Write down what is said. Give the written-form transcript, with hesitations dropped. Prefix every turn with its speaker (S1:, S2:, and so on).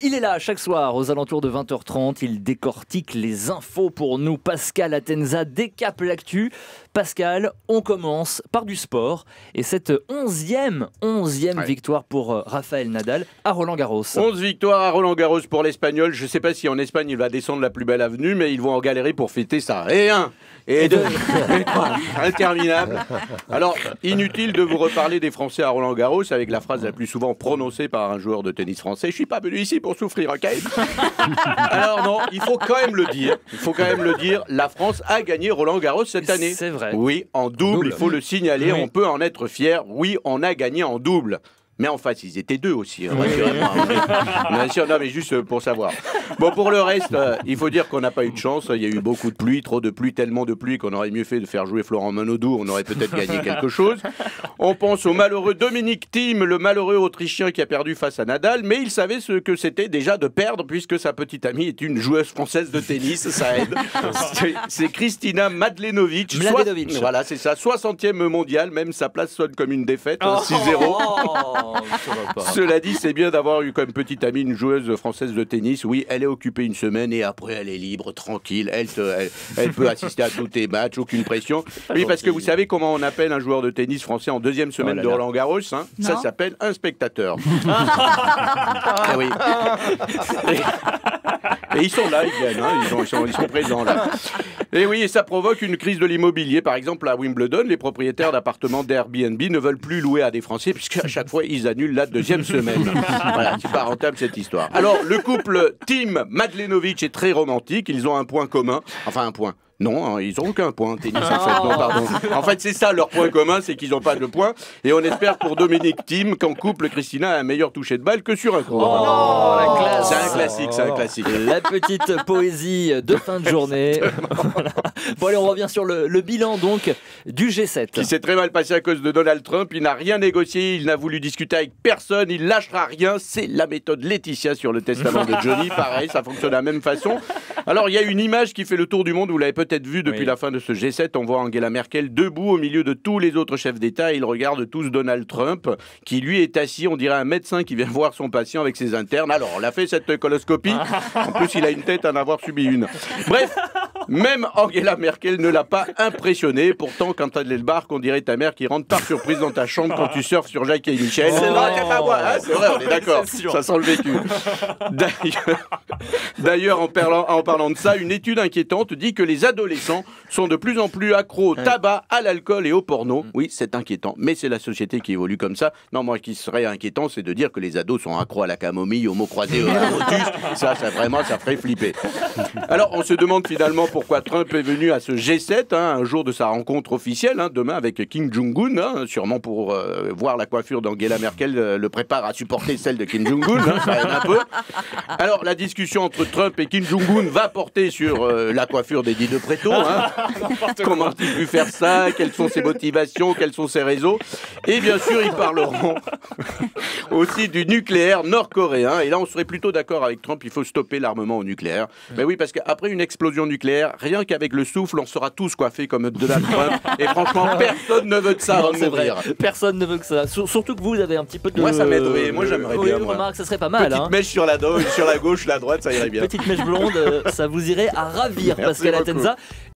S1: Il est là chaque soir aux alentours de 20h30, il décortique les infos pour nous. Pascal Atenza décape l'actu. Pascal, on commence par du sport et cette 11e victoire pour Rafael Nadal à Roland-Garros.
S2: 11 victoires à Roland-Garros pour l'Espagnol. Je ne sais pas si en Espagne il va descendre la plus belle avenue, mais ils vont en galérer pour fêter ça. Et un, et deux, et trois, interminable. Alors, inutile de vous reparler des Français à Roland-Garros avec la phrase la plus souvent prononcée par un joueur de tennis français. Je suis pas venu ici pour souffrir, ok? Alors non, il faut quand même le dire. La France a gagné Roland-Garros cette année.
S1: C'est vrai.
S2: Oui, en double, il faut le signaler.
S1: Oui.
S2: On peut en être fier. Oui, on a gagné en double. Mais en face, ils étaient deux aussi, rassurez-moi. Bien sûr, non, mais juste pour savoir. Bon, pour le reste, il faut dire qu'on n'a pas eu de chance. Il y a eu beaucoup de pluie, trop de pluie, tellement de pluie qu'on aurait mieux fait de faire jouer Florent Menodou. On aurait peut-être gagné quelque chose. On pense au malheureux Dominic Thiem, le malheureux Autrichien qui a perdu face à Nadal. Mais il savait ce que c'était déjà de perdre, puisque sa petite amie est une joueuse française de tennis. Ça aide. C'est Kristina Mladenovic. Voilà, c'est ça. 60e mondial. Même sa place sonne comme une défaite. 6-0. Cela dit, c'est bien d'avoir eu comme petite amie une joueuse française de tennis. Oui, elle est occupée une semaine et après elle est libre, tranquille. Elle peut assister à tous tes matchs, aucune pression. Oui, parce que vous savez comment on appelle un joueur de tennis français en deuxième semaine de Roland-Garros, hein? Ça s'appelle un spectateur. Ah oui. Et ils sont là, ils viennent, hein, ils sont présents là. Et oui, et ça provoque une crise de l'immobilier. Par exemple, à Wimbledon, les propriétaires d'appartements d'Airbnb ne veulent plus louer à des Français puisqu'à chaque fois, ils annulent la deuxième semaine. Voilà, c'est pas rentable cette histoire. Alors, le couple Thiem-Mladenovic est très romantique. Ils ont un point commun. Enfin, un point. Non, ils n'ont aucun point en tennis en fait. Non, pardon. En fait, c'est ça leur point commun, c'est qu'ils n'ont pas de point. Et on espère pour Dominic Thiem qu'en couple, Kristina a un meilleur toucher de balle que sur un court.
S1: La classe.
S2: C'est un classique.
S1: La petite poésie de fin de journée. Voilà. Bon allez, on revient sur le bilan donc du G7.
S2: Qui s'est très mal passé à cause de Donald Trump. Il n'a rien négocié, il n'a voulu discuter avec personne, il lâchera rien. C'est la méthode Laetitia sur le testament de Johnny. Pareil, ça fonctionne de la même façon. Alors, il y a une image qui fait le tour du monde, vous l'avez peut-être vu depuis la fin de ce G7. On voit Angela Merkel debout au milieu de tous les autres chefs d'État et ils regardent tous Donald Trump, qui lui est assis, on dirait un médecin qui vient voir son patient avec ses internes. Alors, on a fait cette coloscopie. En plus, il a une tête à en avoir subi une. Bref, même Angela Merkel ne l'a pas impressionné. Pourtant, quand elle débarque, on dirait ta mère qui rentre par surprise dans ta chambre quand tu surfes sur Jacques et Michel. C'est vrai, c'est vrai, on est d'accord. Ça sent le vécu. D'ailleurs, en parlant de ça, une étude inquiétante dit que les adolescents sont de plus en plus accros au tabac, à l'alcool et au porno. Oui, c'est inquiétant, mais c'est la société qui évolue comme ça. Non, moi, ce qui serait inquiétant, c'est de dire que les ados sont accros à la camomille, aux mots croisés, au motus. Ça vraiment, ça ferait flipper. Alors, on se demande finalement pourquoi Trump est venu à ce G7, un jour de sa rencontre officielle, demain avec Kim Jong-un, sûrement pour voir la coiffure d'Angela Merkel le prépare à supporter celle de Kim Jong-un, ça aide un peu. Alors, la discussion entre Trump et Kim Jong-un va porter sur la coiffure d'Eddie de Pretto. Comment a-t-il pu faire ça? Quelles sont ses motivations? Quels sont ses réseaux? Et bien sûr, ils parleront aussi du nucléaire nord-coréen. Et là, on serait plutôt d'accord avec Trump, il faut stopper l'armement au nucléaire. Mais oui, parce qu'après une explosion nucléaire, rien qu'avec le souffle, on sera tous coiffés comme Donald Trump. Et franchement, personne ne veut de ça.
S1: Non, c'est vrai. Personne ne veut que ça. Surtout que vous avez un petit peu de...
S2: Moi, ça m'aiderait. Moi, j'aimerais bien.
S1: Moi. Remarque, ça serait pas mal.
S2: Petite mèche sur la gauche, la droite, ça irait bien.
S1: Petite mèche blonde, ça vous irait à ravir,
S2: Merci
S1: Pascal
S2: beaucoup.
S1: Atenza.